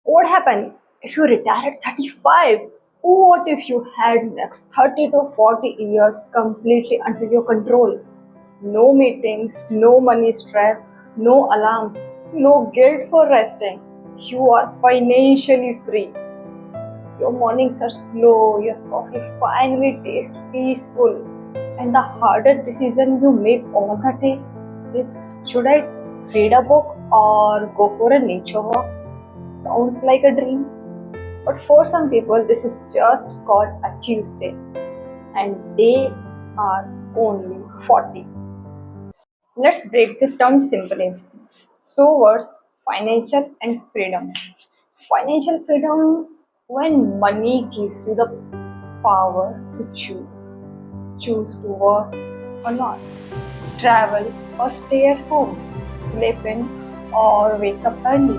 What happened if you retire at 35? What if you had next 30 to 40 years completely under your control? No meetings, no money stress, no alarms, no guilt for resting. You are financially free. Your mornings are slow, your coffee finally tastes peaceful, and the hardest decision you make all the day is, should I read a book or go for a nature walk? Sounds like a dream, but for some people, this is just called a Tuesday, and they are only 40. Let's break this down simply. Two words: financial and freedom. Financial freedom, when money gives you the power to choose. Choose to work or not, travel or stay at home, sleep in or wake up early.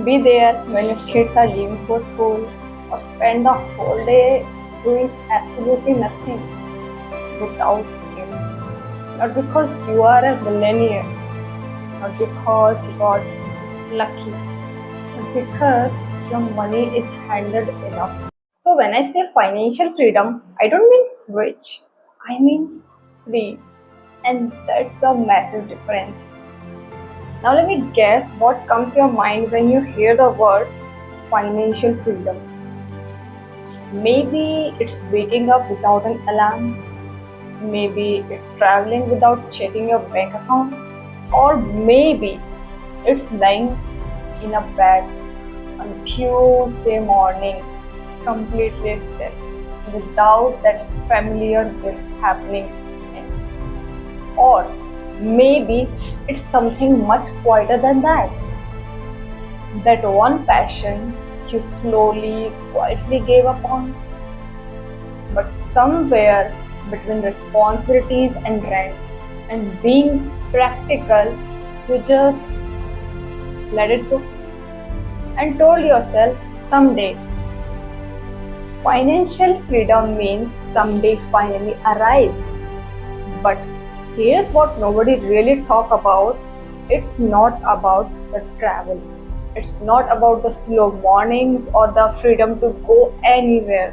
Be there when your kids are leaving for school, or spend the whole day doing absolutely nothing without guilt. Not because you are a millionaire, not because you got lucky, but because your money is handled enough. So when I say financial freedom, I don't mean rich, I mean free. And that's a massive difference. Now let me guess what comes to your mind when you hear the word financial freedom. Maybe it's waking up without an alarm. Maybe it's traveling without checking your bank account. Or maybe it's lying in a bed on Tuesday morning, completely still, without that familiar guilt happening. Or maybe it's something much quieter than that. That one passion you slowly, quietly gave up on, but somewhere between responsibilities and rent and being practical, you just let it go and told yourself someday. Financial freedom means someday finally arrives. But here's what nobody really talk about. It's not about the travel. It's not about the slow mornings or the freedom to go anywhere.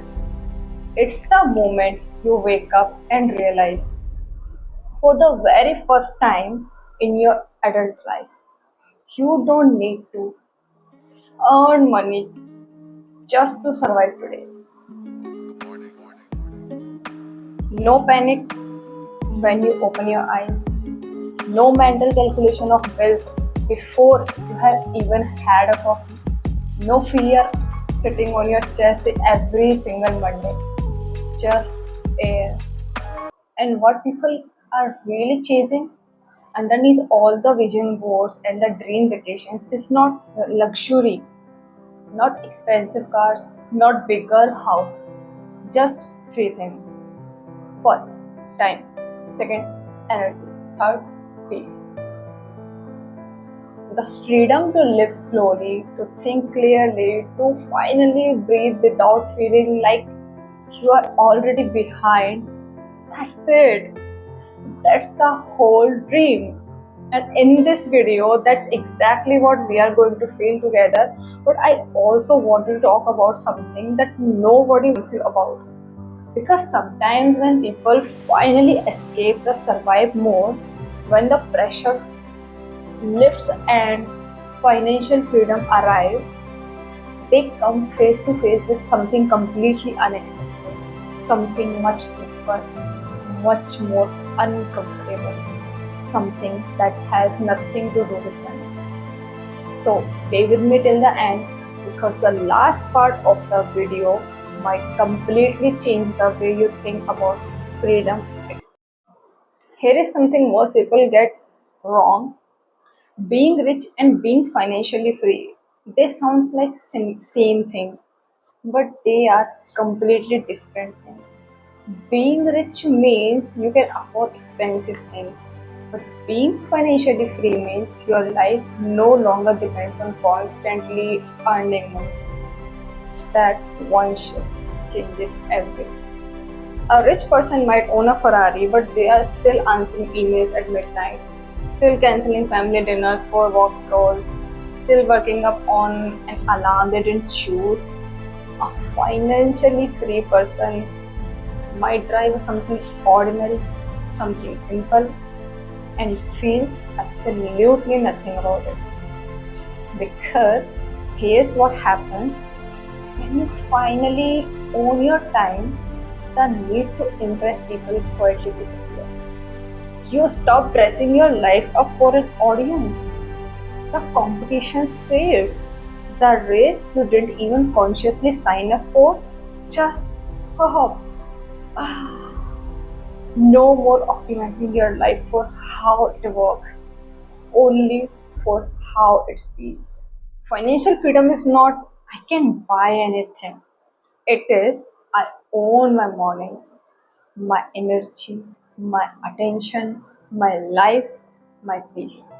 It's the moment you wake up and realize for the very first time in your adult life, you don't need to earn money just to survive today. No panic when you open your eyes. No mental calculation of bills before you have even had a coffee. No fear sitting on your chest every single Monday. Just air. And what people are really chasing underneath all the vision boards and the dream vacations is not luxury, not expensive cars, not bigger house. Just three things. First, time. Second, energy. Third, peace. The freedom to live slowly, to think clearly, to finally breathe without feeling like you are already behind. That's it. That's the whole dream. And in this video, that's exactly what we are going to feel together. But I also want to talk about something that nobody wants you about. Because sometimes when people finally escape the survive mode, when the pressure lifts and financial freedom arrives, they come face to face with something completely unexpected, something much deeper, much more uncomfortable, something that has nothing to do with them. So stay with me till the end because the last part of the video might completely change the way you think about freedom itself. Here is something most people get wrong. Being rich and being financially free, they sounds like same thing, but they are completely different things. Being rich means you can afford expensive things, but being financially free means your life no longer depends on constantly earning money. That one shift changes everything. A rich person might own a Ferrari, but they are still answering emails at midnight, still canceling family dinners for work calls, still working up on an alarm they didn't choose. A financially free person might drive something ordinary, something simple, and feels absolutely nothing about it. Because here's what happens when you finally own your time, the need to impress people quietly disappears. You stop dressing your life up for an audience. The competition fades. The race you didn't even consciously sign up for just stops. No more optimizing your life for how it works, only for how it feels. Financial freedom is not I can buy anything. It is I own my mornings, my energy, my attention, my life, my peace.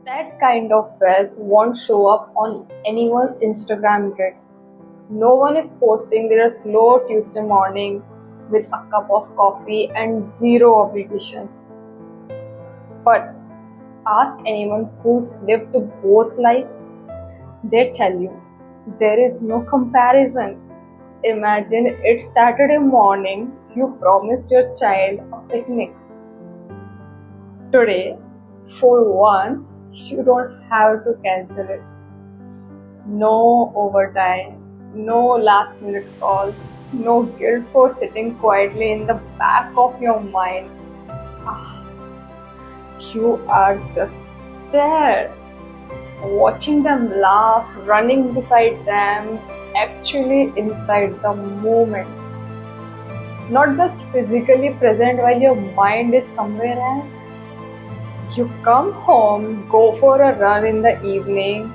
That kind of wealth won't show up on anyone's Instagram grid. No one is posting their slow Tuesday morning with a cup of coffee and zero obligations. But ask anyone who's lived both lives, they tell you there is no comparison. Imagine it's Saturday morning, you promised your child a picnic. Today, for once, you don't have to cancel it. No overtime, no last minute calls, no guilt for sitting quietly in the back of your mind. Ah, you are just there, watching them laugh, running beside them, actually inside the moment. Not just physically present while your mind is somewhere else. You come home, go for a run in the evening,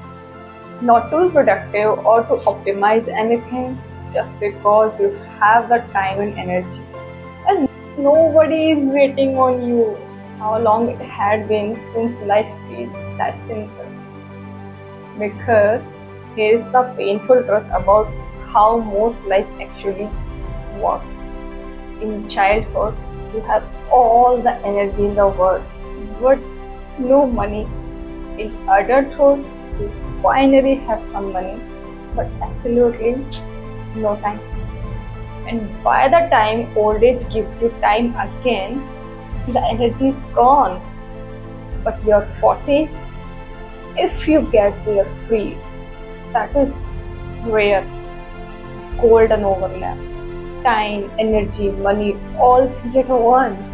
not to be productive or to optimize anything, just because you have the time and energy. And nobody is waiting on you. How long it had been since life feels that simple. Because here is the painful truth about how most life actually works. In childhood, you have all the energy in the world, but no money. In adulthood, you finally have some money, but absolutely no time. And by the time old age gives you time again, the energy is gone. But your 40s, if you get there free, that is rare, golden overlap. Time, energy, money, all three at once.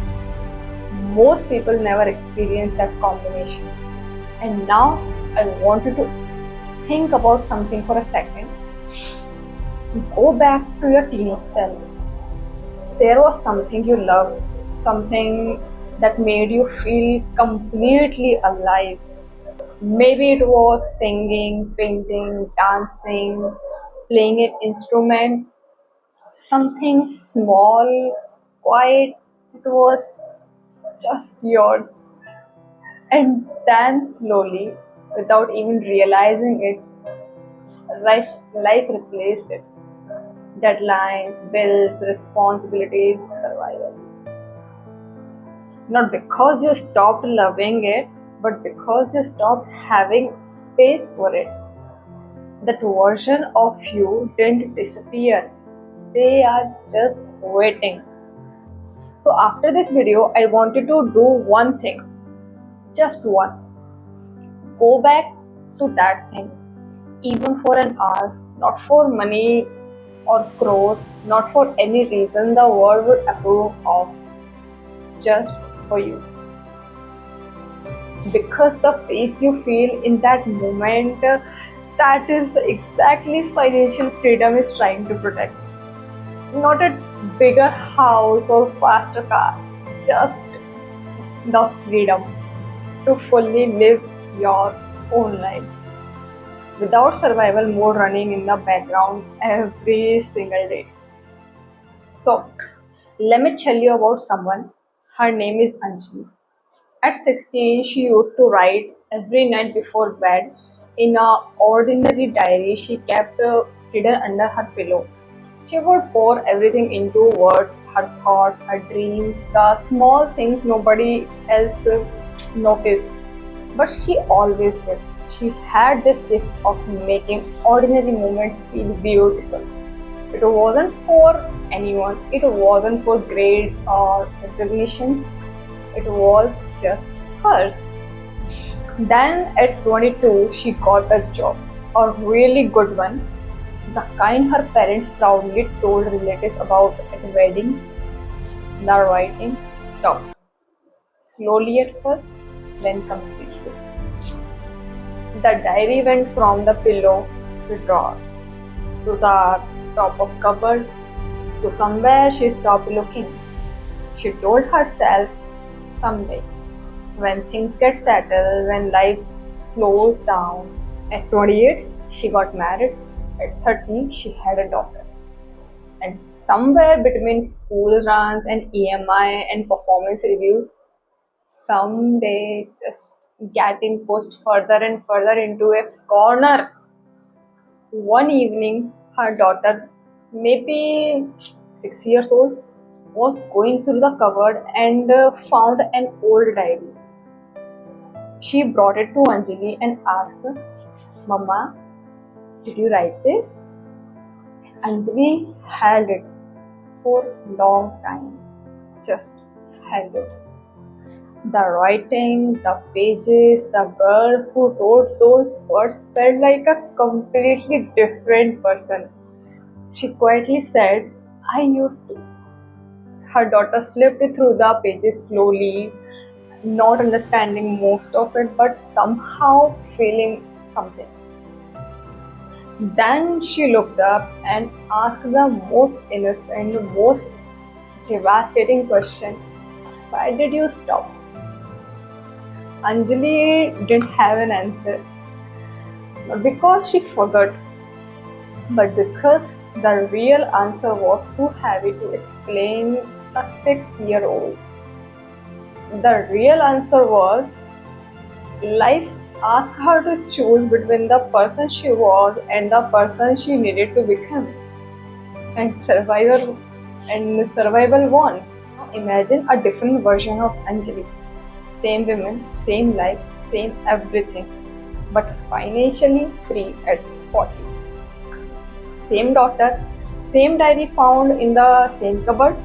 Most people never experience that combination. And now I want you to think about something for a second. Go back to your teenage self. There was something you loved, something that made you feel completely alive. Maybe it was singing, painting, dancing, playing an instrument, something small, quiet. It was just yours. And then slowly, without even realizing it, life replaced it. Deadlines, bills, responsibilities, survival. Not because you stopped loving it, but because you stopped having space for it. That version of you didn't disappear. They are just waiting. So after this video, I want you to do one thing. Just one. Go back to that thing. Even for an hour. Not for money or growth. Not for any reason the world would approve of. Just for you. Because the peace you feel in that moment, that is the exactly financial freedom is trying to protect. Not a bigger house or faster car, just the freedom to fully live your own life without survival mode running in the background every single day. So, let me tell you about someone. Her name is Anjali. At 16, she used to write every night before bed in a ordinary diary she kept hidden under her pillow. She would pour everything into words, her thoughts, her dreams, the small things nobody else noticed. But she always did. She had this gift of making ordinary moments feel beautiful. It wasn't for anyone, it wasn't for grades or recognitions, it was just hers. Then at 22, she got a job, a really good one, the kind her parents proudly told relatives about at weddings. The writing stopped, slowly at first, then completely. The diary went from the pillow to drawer, to the top of cupboard, to somewhere she stopped looking. She told herself, someday, when things get settled, when life slows down. At 28, she got married. At 30, she had a daughter. And somewhere between school runs and EMI and performance reviews, someday just getting pushed further and further into a corner. One evening, her daughter, maybe 6 years old, was going through the cupboard and found an old diary. She brought it to Anjali and asked her, Mama, did you write this? Anjali held it for a long time, just held it. The writing, the pages, the girl who wrote those words felt like a completely different person. She quietly said, I used to. Her daughter flipped through the pages slowly, not understanding most of it, but somehow feeling something. Then she looked up and asked the most innocent, most devastating question, why did you stop? Anjali didn't have an answer, not because she forgot, but because the real answer was too heavy to explain a 6-year-old. The real answer was life asked her to choose between the person she was and the person she needed to become. And survival won. Now imagine a different version of Anjali. Same women, same life, same everything, but financially free at 40. Same daughter, same diary found in the same cupboard.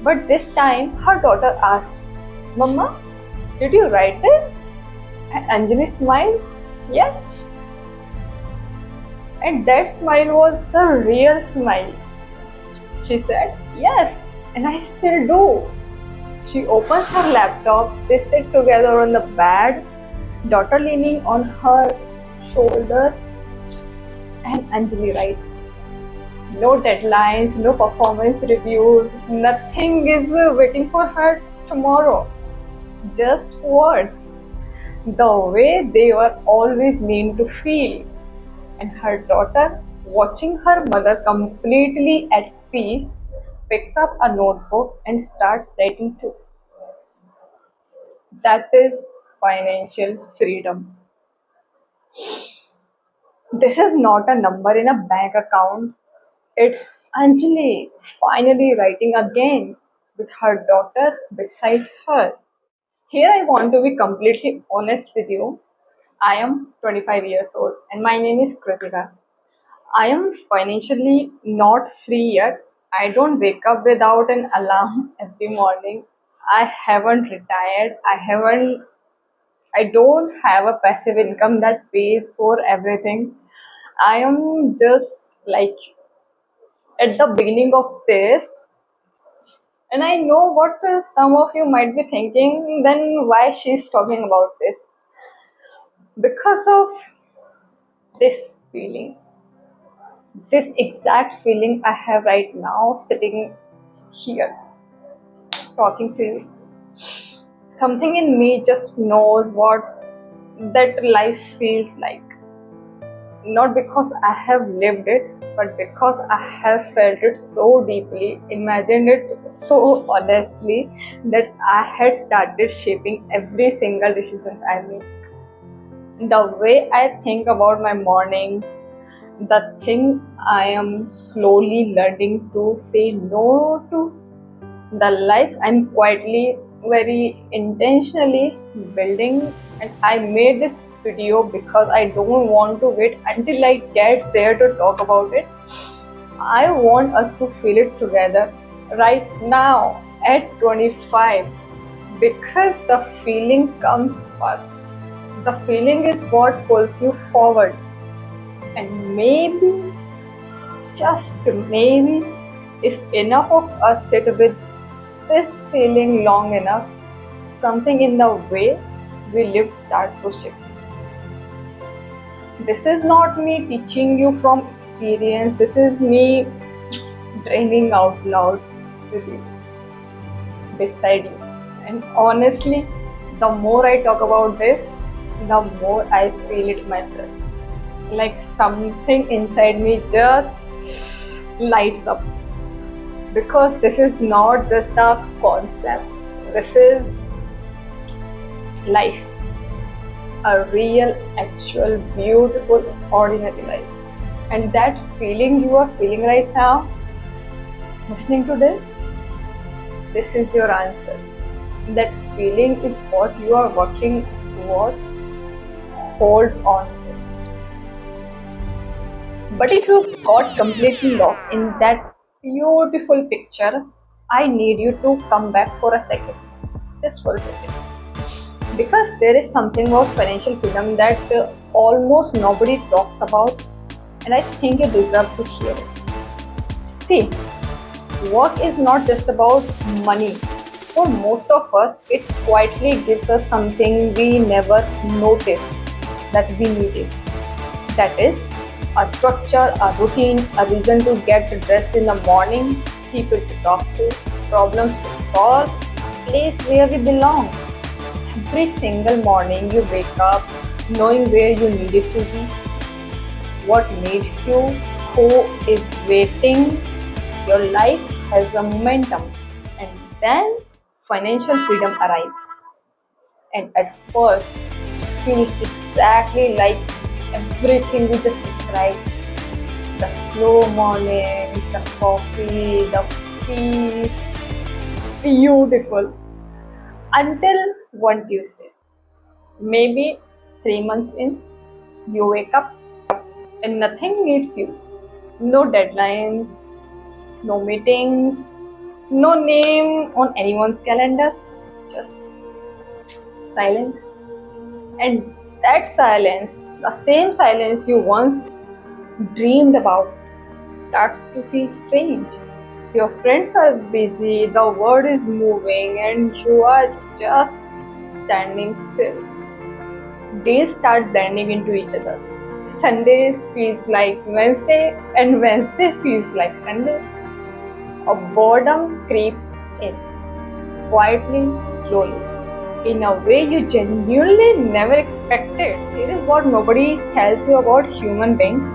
But this time her daughter asked, Mama, did you write this? And Anjali smiles, yes. And that smile was the real smile. She said, yes, and I still do. She opens her laptop, they sit together on the bed, daughter leaning on her shoulder, and Anjali writes. No deadlines, no performance reviews, nothing is waiting for her tomorrow. Just words. The way they were always meant to feel. And her daughter, watching her mother completely at peace, picks up a notebook and starts writing too. That is financial freedom. This is not a number in a bank account. It's Anjali finally writing again with her daughter beside her. Here I want to be completely honest with you. I am 25 years old and my name is Kritika. I am financially not free yet. I don't wake up without an alarm every morning. I haven't retired. I don't have a passive income that pays for everything. I am just like at the beginning of this, and I know what some of you might be thinking, then why she's talking about this. Because of this feeling, this exact feeling I have right now sitting here talking to you. Something in me just knows what that life feels like. Not because I have lived it, but because I have felt it so deeply, imagined it so honestly, that I had started shaping every single decision I make. The way I think about my mornings, the thing I am slowly learning to say no to, the life I'm quietly very intentionally building, and I made this video because I don't want to wait until I get there to talk about it. I want us to feel it together right now at 25, because the feeling comes first. The feeling is what pulls you forward, and maybe, just maybe, if enough of us sit with this feeling long enough, something in the way we live start to shift. This is not me teaching you from experience, this is me dreaming out loud with you, beside you. And honestly, the more I talk about this, the more I feel it myself. Like something inside me just lights up. Because this is not just a concept, this is life. A real, actual, beautiful, ordinary life. And that feeling you are feeling right now, listening to this is your answer. That feeling is what you are working towards. Hold on to it. But if you got completely lost in that beautiful picture, I need you to come back for a second. Just for a second. Because there is something about financial freedom that almost nobody talks about, and I think you deserve to hear it. See, work is not just about money. For most of us, it quietly gives us something we never noticed that we needed. That is, a structure, a routine, a reason to get dressed in the morning, people to talk to, problems to solve, a place where we belong. Every single morning you wake up knowing where you needed to be, what needs you, who is waiting. Your life has a momentum, and then financial freedom arrives. And at first, it feels exactly like everything we just described: the slow mornings, the coffee, the peace, beautiful. Until one Tuesday, maybe 3 months in, you wake up and nothing needs you. No deadlines, no meetings, no name on anyone's calendar, just silence. And that silence, the same silence you once dreamed about, starts to feel strange. Your friends are busy, the world is moving, and you are just standing still. Days start blending into each other. Sundays feels like Wednesday, and Wednesday feels like Sunday. A boredom creeps in, quietly, slowly, in a way you genuinely never expected. Here is what nobody tells you about human beings.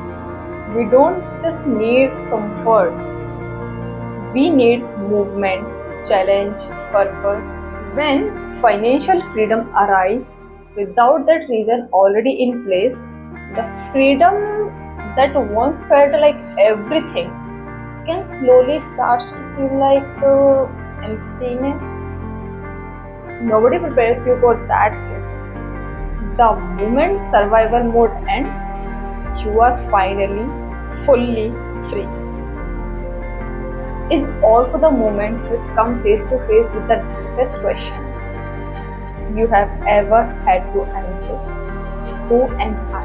We don't just need comfort, we need movement, challenge, purpose. When financial freedom arrives without that reason already in place, the freedom that once felt like everything can slowly start to feel like emptiness. Nobody prepares you for that shift. The moment survival mode ends, you are finally fully free. Is also the moment you come face to face with the deepest question you have ever had to answer: who am I?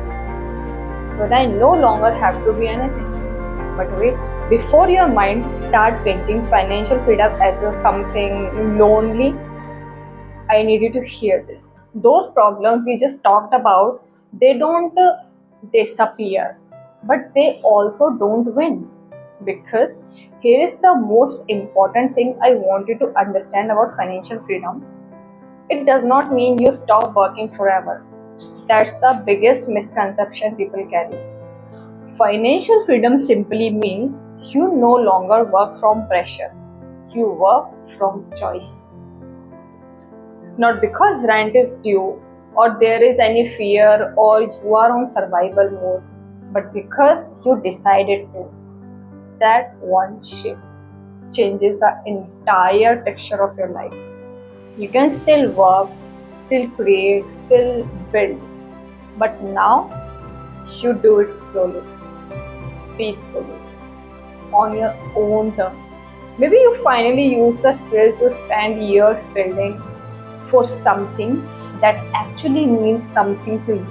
When I no longer have to be anything. But wait, before your mind start painting financial freedom as something lonely, I need you to hear this. Those problems we just talked about, they don't disappear, but they also don't win. Because here is the most important thing I want you to understand about financial freedom. It does not mean you stop working forever. That's the biggest misconception people carry. Financial freedom simply means you no longer work from pressure, you work from choice. Not because rent is due, or there is any fear, or you are on survival mode, but because you decided to. That one shift changes the entire texture of your life. You can still work, still create, still build, but now you do it slowly, peacefully, on your own terms. Maybe you finally use the skills you spent years building for something that actually means something to you.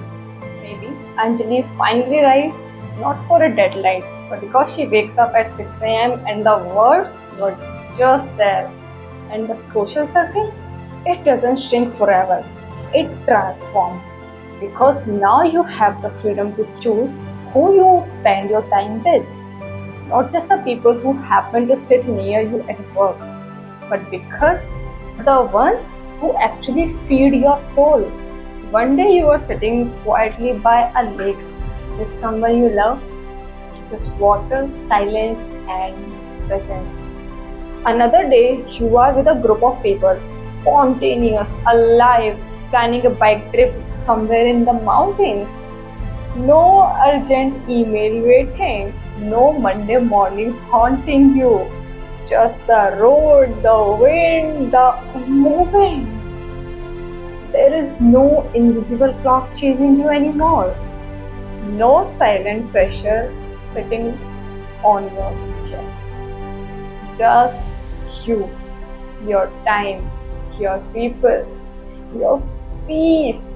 Maybe Anjali finally writes not for a deadline, but because she wakes up at 6 a.m. and the words were just there. And the social circle, it doesn't shrink forever, it transforms. Because now you have the freedom to choose who you spend your time with. Not just the people who happen to sit near you at work, but because the ones who actually feed your soul. One day you are sitting quietly by a lake with someone you love, just water, silence, and presence. Another day you are with a group of people, spontaneous, alive, planning a bike trip somewhere in the mountains. No urgent email waiting, no Monday morning haunting you. Just the road, the wind, the moving. There is no invisible clock chasing you anymore. No silent pressure sitting on your chest. Just you, your time, your people, your peace.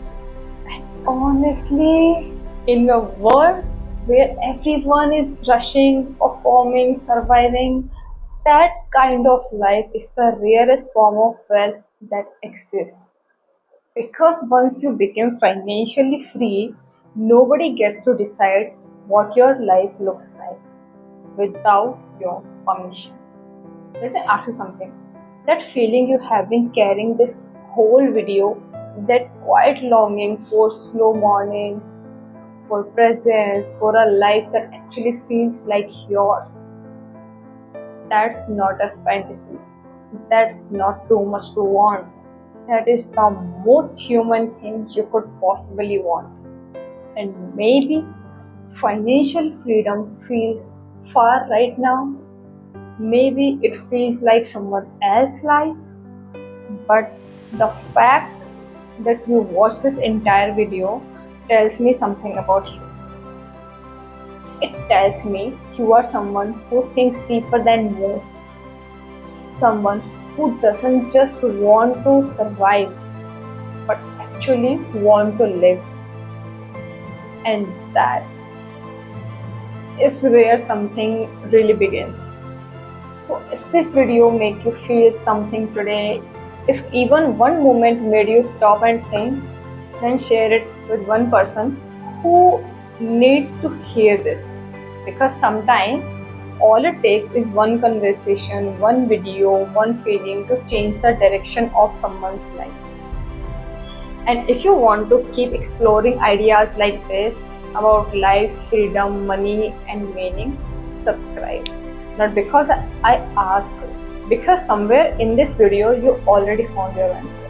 And honestly, in a world where everyone is rushing, performing, surviving, that kind of life is the rarest form of wealth that exists. Because once you become financially free, nobody gets to decide what your life looks like without your permission. Let me ask you something. That feeling you have been carrying this whole video, that quiet longing for slow mornings, for presence, for a life that actually feels like yours. That's not a fantasy. That's not too much to want. That is the most human thing you could possibly want. And maybe financial freedom feels far right now. Maybe it feels like someone else's life. But the fact that you watched this entire video tells me something about you. It tells me you are someone who thinks deeper than most, someone who doesn't just want to survive but actually want to live. And that is where something really begins. So if this video made you feel something today, if even one moment made you stop and think, then share it with one person who needs to hear this. Because sometimes all it takes is one conversation, one video, one feeling to change the direction of someone's life. And if you want to keep exploring ideas like this about life, freedom, money, and meaning, subscribe. Not because I asked, because somewhere in this video you already found your answer.